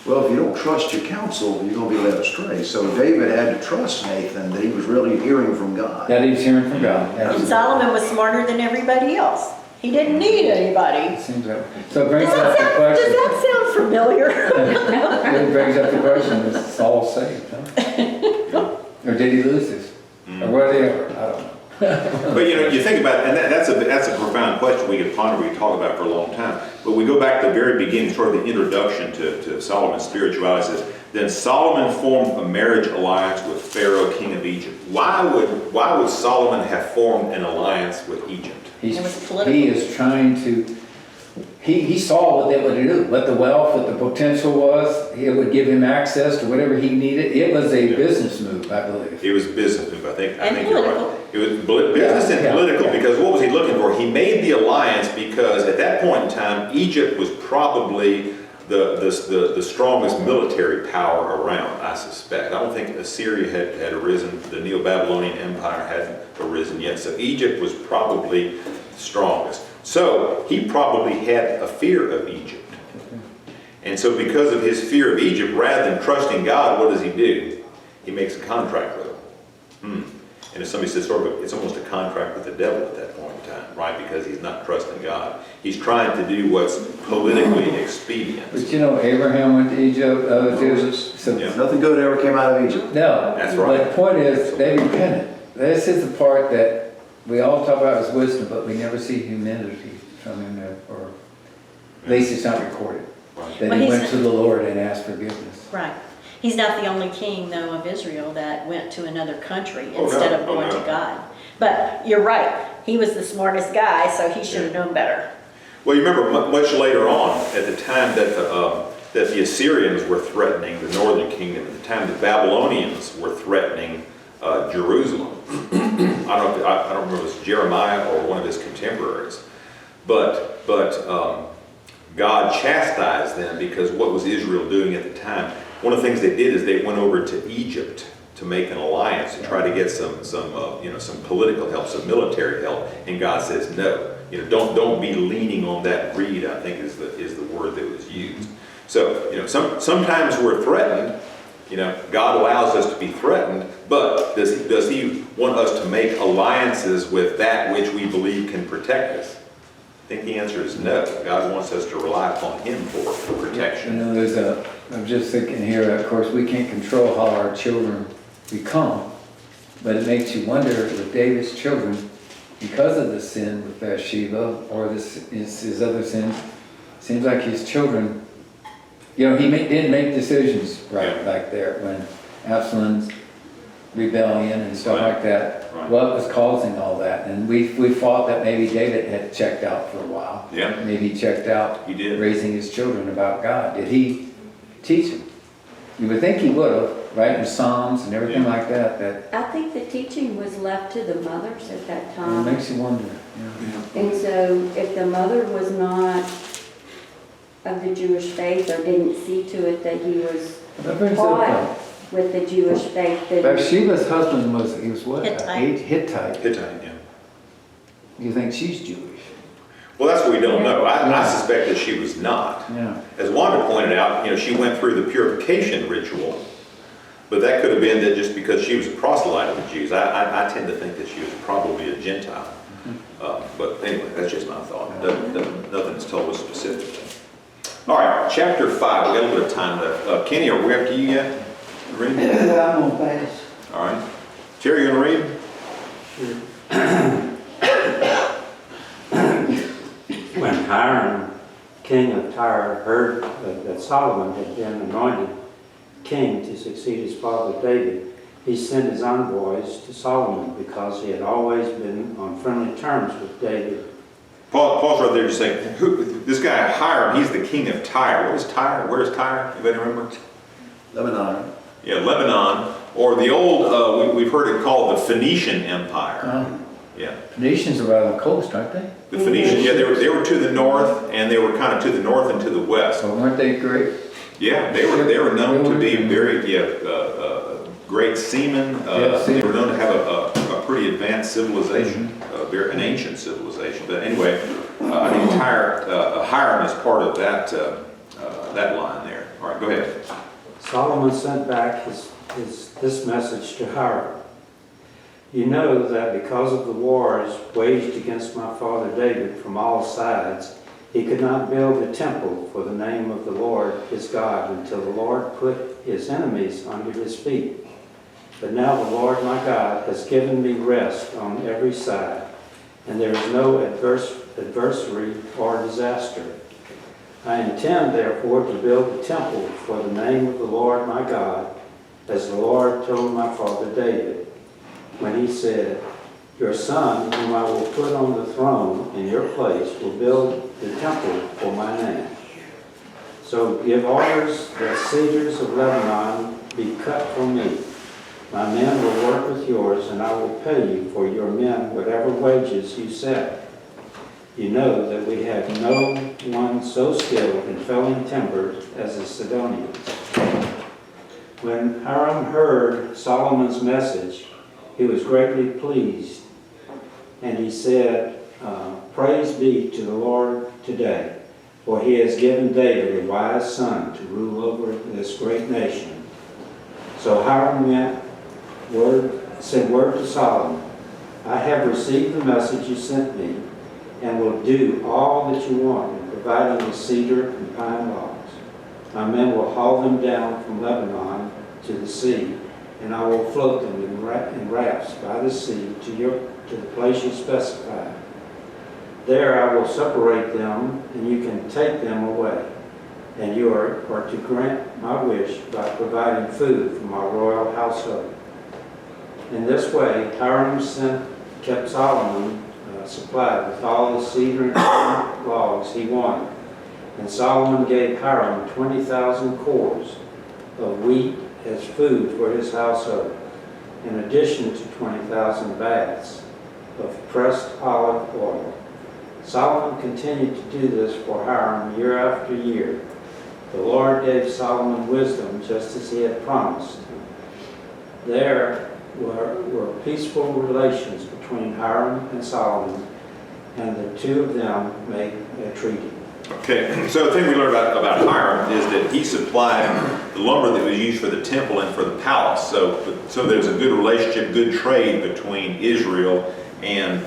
Well, if you don't trust your counsel, you're going to be led astray. So David had to trust Nathan that he was really hearing from God. That he was hearing from God. And Absolutely. Solomon was smarter than everybody else. He didn't need anybody. It seems that way. So it brings Does up the that question. sound familiar? It brings up the question, is Saul saved, huh? Or did he lose this? Or whatever, I don't know. But you know, you think about it, and that's a profound question we could ponder, we could talk about for a long time. But we go back to the very beginning, sort of the introduction to Solomon's spirituality. Says, then Solomon formed a marriage alliance with Pharaoh, king of Egypt. Why would Solomon have formed an alliance with Egypt? It was political. He is trying to, he saw what they would do, what the wealth, what the potential was. It would give him access to whatever he needed. It was a Yeah. business move, I believe. It was business move, I think And you're right. political. It was business and Yeah, political, yeah. because what was he looking for? He made the alliance because at that point in time, Egypt was probably the strongest military power around, I suspect. I don't think Assyria had arisen, the Neo-Babylonian Empire hadn't arisen yet, so Egypt was probably the strongest. So he probably had a fear of Egypt. And so because of his fear of Egypt, rather than trusting God, what does he do? He makes a contract with them. And if somebody says it's almost a contract with the devil at that point in time, right? Because he's not trusting God. He's trying to do what's politically expedient. But you know, Abraham went to Egypt, Moses. so, Yeah. Nothing good ever came out of Egypt. no. That's right. But the point is, they repented. This is the part that we all talk about as wisdom, but we never see humility from him there, or at least it's not recorded. Right. That Well, he he's went not- to the Lord and asked forgiveness. Right. He's not the only king, though, of Israel that went to another country Oh, no. instead of Oh, going no. to God. But you're right. He was the smartest guy, so he should have known better. Well, you remember much later on, at the time that the Assyrians were threatening the northern kingdom, at the time the Babylonians were threatening Jerusalem. I don't remember if it was Jeremiah or one of his contemporaries, but God chastised them because what was Israel doing at the time? One of the things they did is they went over to Egypt to make an alliance to try to get some political help, some military help, and God says no. Don't be leaning on that greed, I think is the word that was used. So sometimes we're threatened. God allows us to be threatened, but does He want us to make alliances with that which we believe can protect us? I think the answer is no. God wants us to rely upon Him for protection. I'm just thinking here, of course, we can't control how our children become, but it makes you wonder with David's children, because of the sin with Bathsheba or his other sins, seems like his children, he didn't make decisions right back there when Absalom's rebellion and stuff like that. Right. What was causing all that? And we thought that maybe David had checked out for a while. Yeah. Maybe he checked out He did. raising his children about God. Did he teach them? You would think he would have, right? In Psalms and everything like that. That I think the teaching was left to the mothers at that it time. makes you wonder. Yeah. And so if the mother was not of the Jewish faith or didn't see to it that he was That brings up taught with the Jewish faith, then Bathsheba's husband was what? Hittite. Hittite. Hittite, yeah. You think she's Jewish? Well, that's what we don't know. I suspect that she was not. Yeah. As Wanda pointed out, she went through the purification ritual, but that could have been that just because she was a proselyte of the Jews. I tend to think that she was probably a Gentile. But anyway, that's just my thought. Nothing is told us specifically. All right, chapter 5. We got a little bit of time left. Kenny, are we up to you yet? Read? Yeah, I'm gonna pass. All right. Terry, you want to read? When Hiram, king of Tyre, heard that Solomon had been anointed king to succeed his father David, he sent his envoys to Solomon because he had always been on friendly terms with David. Paul's right there just saying, this guy Hiram, he's the king of Tyre. What is Tyre? Where is Tyre? Anybody remember? Lebanon. Yeah, Lebanon, or the old, we've heard it called the Phoenician Empire. Yeah, Phoenicians are out on the coast, aren't they? the Phoenicians, yeah, they were to the north, and they were kind of to the north and to the west. So weren't they great? Yeah, they were known to be very, great seamen. They were known to have a pretty advanced civilization, an ancient civilization. But anyway, I think Hiram is part of that line there. All right, go ahead. Solomon sent back this message to Hiram. You know that because of the wars waged against my father David from all sides, he could not build a temple for the name of the Lord his God until the Lord put his enemies under his feet. But now the Lord my God has given me rest on every side, and there is no adversary or disaster. I intend therefore to build a temple for the name of the Lord my God, as the Lord told my father David, when he said, your son, whom I will put on the throne in your place, will build the temple for my name. So give orders that cedars of Lebanon be cut for me. My men will work with yours, and I will pay you for your men whatever wages you set. You know that we have no one so skilled in felling timber as the Sidonians. When Hiram heard Solomon's message, he was greatly pleased, and he said, praise be to the Lord today, for he has given David a wise son to rule over this great nation. So Hiram sent word to Solomon, I have received the message you sent me, and will do all that you want in providing the cedar and pine logs. My men will haul them down from Lebanon to the sea, and I will float them in rafts by the sea to the place you specify. There I will separate them, and you can take them away. And you are to grant my wish by providing food for my royal household. In this way, Hiram kept Solomon supplied with all the cedar and pine logs he wanted. And Solomon gave Hiram 20,000 cores of wheat as food for his household, in addition to 20,000 baths of pressed olive oil. Solomon continued to do this for Hiram year after year. The Lord gave Solomon wisdom just as he had promised. There were peaceful relations between Hiram and Solomon, and the two of them made a treaty. Okay, so the thing we learned about Hiram is that he supplied the lumber that was used for the temple and for the palace. So there's a good relationship, good trade between Israel and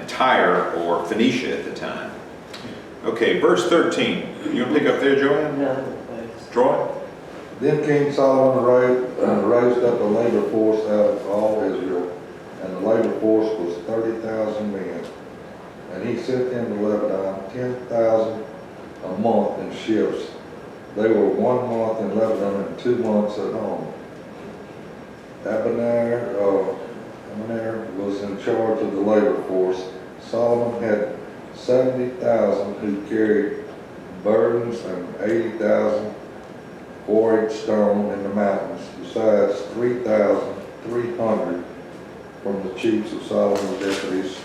Tyre or Phoenicia at the time. Okay, verse 13. You want to pick up there, Joanne? No, thanks. Troy? Then King Solomon raised up a labor force out of all Israel, and the labor force was 30,000 men. And he sent them to Lebanon 10,000 a month in ships. They were 1 month in Lebanon and 2 months at home. Abner was in charge of the labor force. Solomon had 70,000 who carried burdens and 80,000 quarried stone in the mountains, besides 3,300 from the chiefs of Solomon's deputies,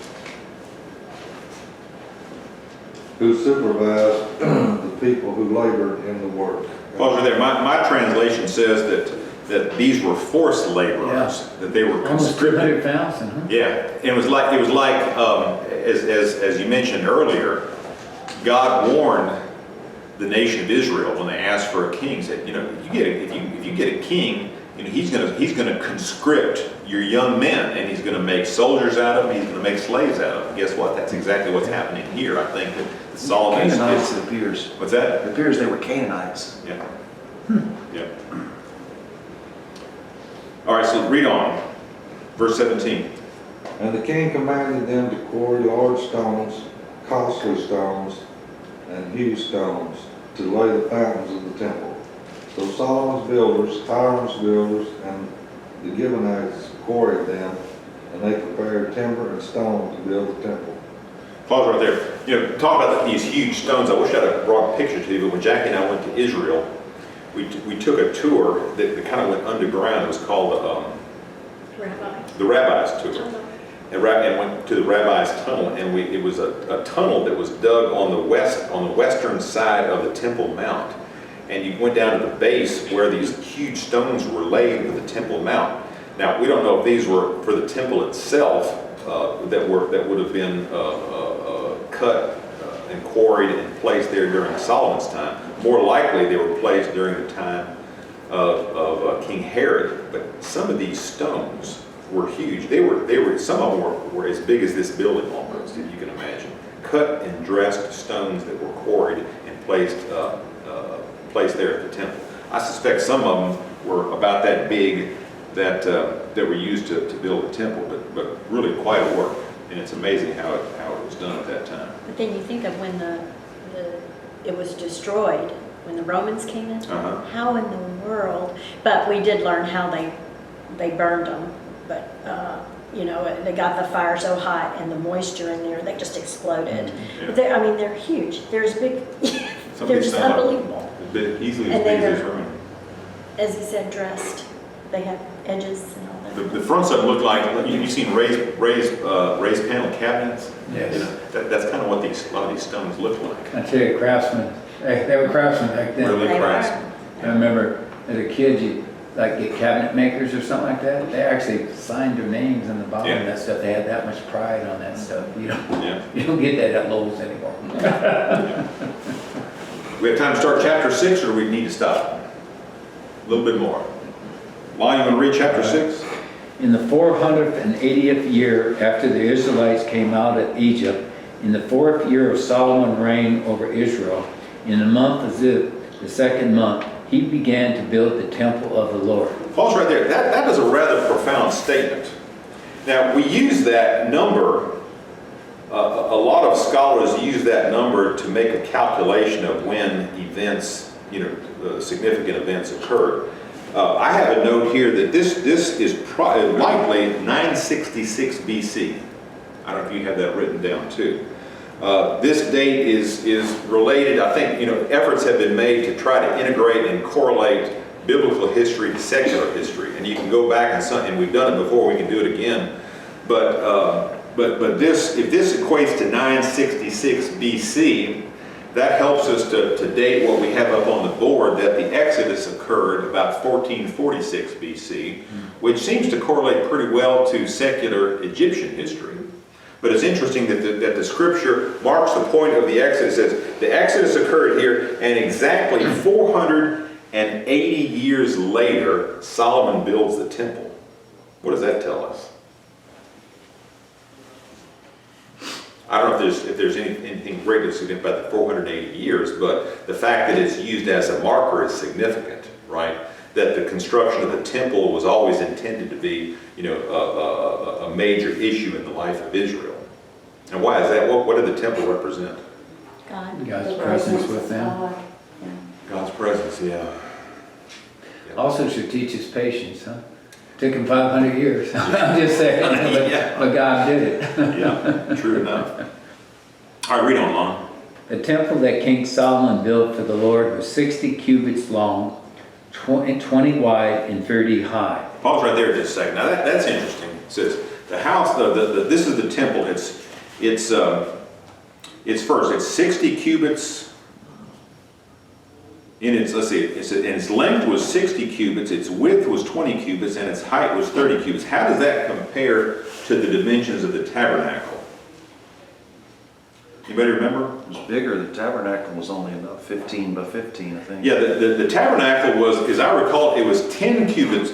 who supervised the people who labored in the work. Well, there. My translation says that these were forced laborers, that they were Almost conscripted. 200,000, huh? Yeah, it was like as you mentioned earlier, God warned the nation of Israel when they asked for a king. Said, if you get a king, he's gonna conscript your young men, and he's gonna make soldiers out of them. He's gonna make slaves out of them. Guess what? That's exactly what's happening here. I think that Solomon Canaanites, it appears. What's that? It appears they were Canaanites. Yeah. Yeah. All right, so read on. Verse 17. And the king commanded them to quarry large stones, costly stones, and huge stones, to lay the fountains of the temple. So Solomon's builders, Hiram's builders, and the Gibeonites quarried them, and they prepared timber and stone to build the temple. Pause right there. Talk about these huge stones. I wish I had brought a picture to you, but when Jackie and I went to Israel, we took a tour that kind of went underground. It was called the Rabbi's Tour. And went to the Rabbi's Tunnel, and it was a tunnel that was dug on the western side of the Temple Mount. And you went down to the base where these huge stones were laid for the Temple Mount. Now, we don't know if these were for the temple itself that would have been cut and quarried and placed there during Solomon's time. More likely, they were placed during the time of King Herod. But some of these stones were huge. Some of them were as big as this building almost, if you can imagine. Cut and dressed stones that were quarried and placed there at the temple. I suspect some of them were about that big that were used to build the temple, but really quite a work. And it's amazing how it was done at that time. But then you think of when it was destroyed, when the Romans came in, how in the world, but we did learn how they burned them, but they got the fire so hot and the moisture in there, they just exploded. Yeah. They're huge. They're as big, they're just unbelievable. Easily as And big as they're- this room. As you said, dressed. They have edges and all that. The fronts of them look like, you've seen raised panel cabinets? Yes. That's kind of what a lot of these stones look like. I tell you, craftsmen, they were craftsmen back then. Really They craftsmen. I remember as a kid, you get cabinet makers or something like that. They actually signed their names in the bottom Yeah. of that stuff. They had that much pride on that stuff. Yeah. You don't get that at Lowe's anymore. We have time to start chapter 6, or do we need to stop? A little bit more. Lonnie, you want to read chapter 6? In the 480th year after the Israelites came out of Egypt, in the 4th year of Solomon's reign over Israel, in the month of Zib, the 2nd month, he began to build the temple of the Lord. Pause right there. That is a rather profound statement. Now, we use that number, a lot of scholars use that number to make a calculation of when events, significant events occurred. I have a note here that this is likely 966 BC. I don't know if you have that written down too. This date is related, I think, efforts have been made to try to integrate and correlate biblical history to secular history. And you can go back and we've done it before, we can do it again. But But this, if this equates to 966 BC, that helps us to date what we have up on the board, that the Exodus occurred about 1446 BC, which seems to correlate pretty well to secular Egyptian history. But it's interesting that the scripture marks the point of the Exodus. It says, the Exodus occurred here, and exactly 480 years later, Solomon builds the temple. What does that tell us? I don't know if there's anything greatly significant about the 480 years, but the fact that it's used as a marker is significant, right? That the construction of the temple was always intended to be, a major issue in the life of Israel. And why is that? What did the temple represent? God. God's presence with them. God, yeah. God's presence, yeah. Also should teach us patience, huh? Took him 500 years. I'm just saying, but God did it. Yeah, true enough. All right, read on, Lon. The temple that King Solomon built for the Lord was 60 cubits long, 20 wide, and 30 high. Pause right there just a second. Now that's interesting. It says the house, this is the temple. It's 60 cubits. In its, let's see, and its length was 60 cubits, its width was 20 cubits, and its height was 30 cubits. How does that compare to the dimensions of the tabernacle? Anybody remember? It was bigger, the tabernacle was only about 15 by 15, I think. Yeah, the tabernacle was, as I recall, it was 10 cubits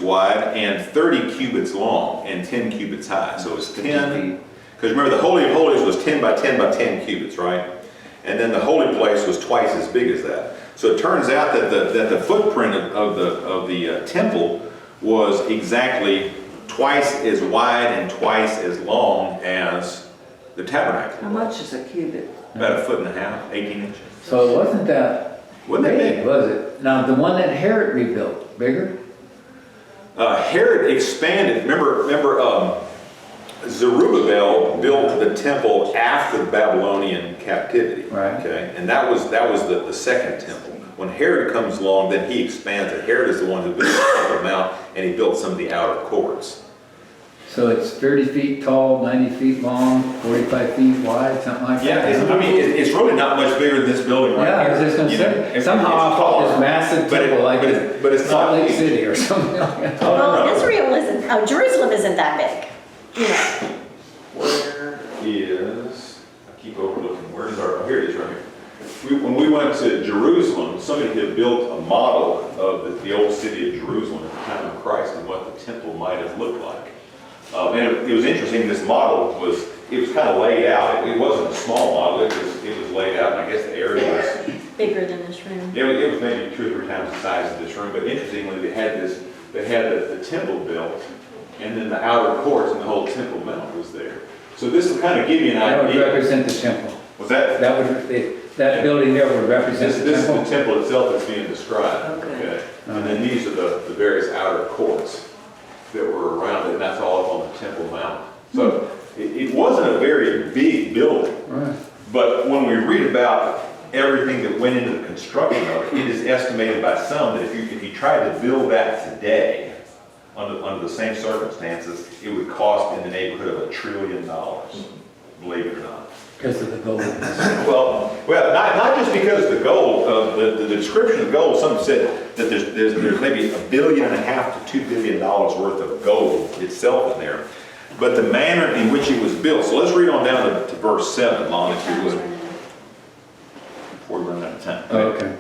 wide and 30 cubits long and 10 cubits high. So it was 10, because remember the Holy of Holies was 10 by 10 by 10 cubits, right? And then the holy place was twice as big as that. So it turns out that the footprint of the temple was exactly twice as wide and twice as long as the tabernacle. How much is a cubit? About 1.5 feet, 18 inches. So it wasn't that Wasn't that big, big? was it? Now, the one that Herod rebuilt, bigger? Herod expanded. Remember, Zerubbabel built the temple after the Babylonian captivity. Right. Okay, and that was the second temple. When Herod comes along, then he expands it. Herod is the one who built the Temple Mount, and he built some of the outer courts. So it's 30 feet tall, 90 feet long, 45 feet wide, something like Yeah, that? it's really not much bigger than this building right Yeah, here. I was just gonna You know, say, somehow I thought this massive temple like but it's Salt not Lake huge. City or something like that. Oh, no, Well, no. Israel isn't, Jerusalem isn't that big. You know, Where is, I keep overlooking, where is our, oh, here it is right here. When we went to Jerusalem, somebody had built a model of the old city of Jerusalem at the time of Christ and what the temple might have looked like. And it was interesting, this model was kind of laid out. It wasn't a small model, it was laid out, and I guess the area was, bigger than this room. it was maybe 2 or 3 times the size of this room. But interestingly, they had the temple built, and then the outer courts and the whole Temple Mount was there. So this will kind of give you an That would idea. represent the temple. Was that? That building there would represent This the is the temple? temple itself that's being described. Okay. And then these are the various outer courts that were around it, and that's all up on the Temple Mount. So it wasn't a very big building, Right. but when we read about everything that went into the construction of it, it is estimated by some that if you tried to build that today, under the same circumstances, it would cost in the neighborhood of $1 trillion, believe it or not. Because of the gold. Well, not just because of the gold. The description of gold, some said that there's maybe $1.5 billion to $2 billion worth of gold itself in there. But the manner in which it was built. So let's read on down to verse 7, Lon, if you would, before we run out of time. Okay.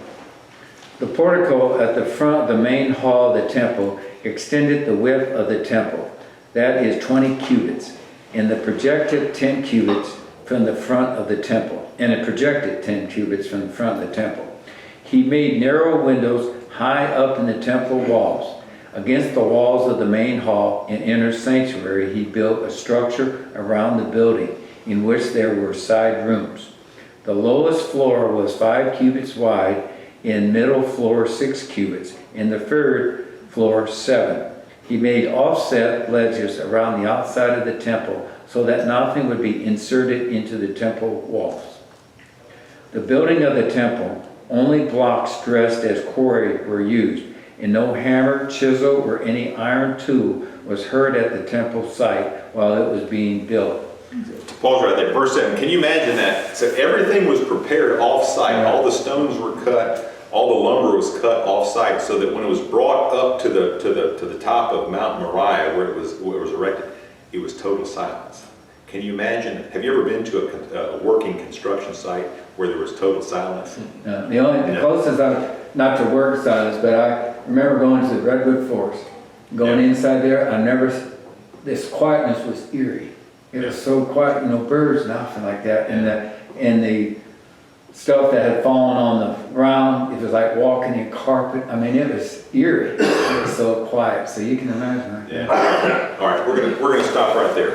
The portico at the front of the main hall of the temple extended the width of the temple, that is 20 cubits, and the projected 10 cubits from the front of the temple, and it projected 10 cubits from the front of the temple. He made narrow windows high up in the temple walls. Against the walls of the main hall and inner sanctuary, he built a structure around the building in which there were side rooms. The lowest floor was 5 cubits wide, and middle floor 6 cubits, and the third floor 7. He made offset ledges around the outside of the temple so that nothing would be inserted into the temple walls. The building of the temple, only blocks dressed as quarry were used, and no hammer, chisel, or any iron tool was heard at the temple site while it was being built. Pause right there, verse 7. Can you imagine that? So everything was prepared off-site. All the stones were cut, all the lumber was cut off-site, so that when it was brought up to the top of Mount Moriah, where it was erected, it was total silence. Can you imagine? Have you ever been to a working construction site where there was total silence? The closest not to work silence, but I remember going to the Redwood Forest, going inside there. This quietness was eerie. It was so quiet, no birds, nothing like that. And the stuff that had fallen on the ground, it was like walking in carpet. I mean, it was eerie. It was so quiet. So you can imagine. Yeah. All right, we're gonna stop right there.